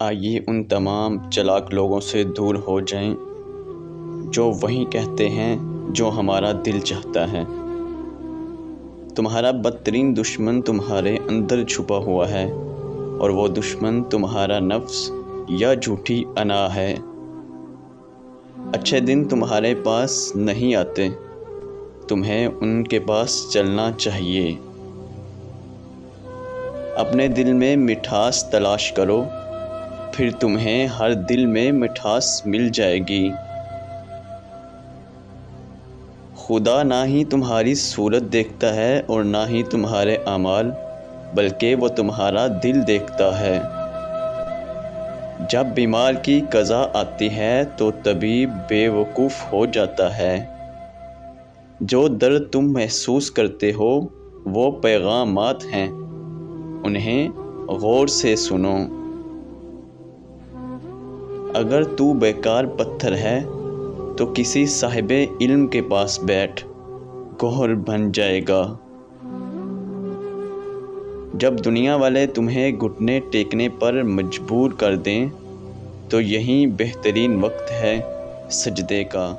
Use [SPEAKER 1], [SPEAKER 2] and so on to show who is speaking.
[SPEAKER 1] آئیے ان تمام چالاک لوگوں سے دور ہو جائیں جو وہی کہتے ہیں جو ہمارا دل چاہتا ہے۔ تمہارا بدترین دشمن تمہارے اندر چھپا ہوا ہے، اور وہ دشمن تمہارا نفس یا جھوٹی انا ہے۔ اچھے دن تمہارے پاس نہیں آتے، تمہیں ان کے پاس چلنا چاہیے۔ اپنے دل میں مٹھاس تلاش کرو، پھر تمہیں ہر دل میں مٹھاس مل جائے گی۔ خدا نہ ہی تمہاری صورت دیکھتا ہے اور نہ ہی تمہارے اعمال، بلکہ وہ تمہارا دل دیکھتا ہے۔ جب بیمار کی قضا آتی ہے تو طبیب بے وقوف ہو جاتا ہے۔ جو درد تم محسوس کرتے ہو وہ پیغامات ہیں، انہیں غور سے سنو۔ اگر تو بیکار پتھر ہے تو کسی صاحب علم کے پاس بیٹھ، گوہر بن جائے گا۔ جب دنیا والے تمہیں گھٹنے ٹیکنے پر مجبور کر دیں تو یہی بہترین وقت ہے سجدے کا۔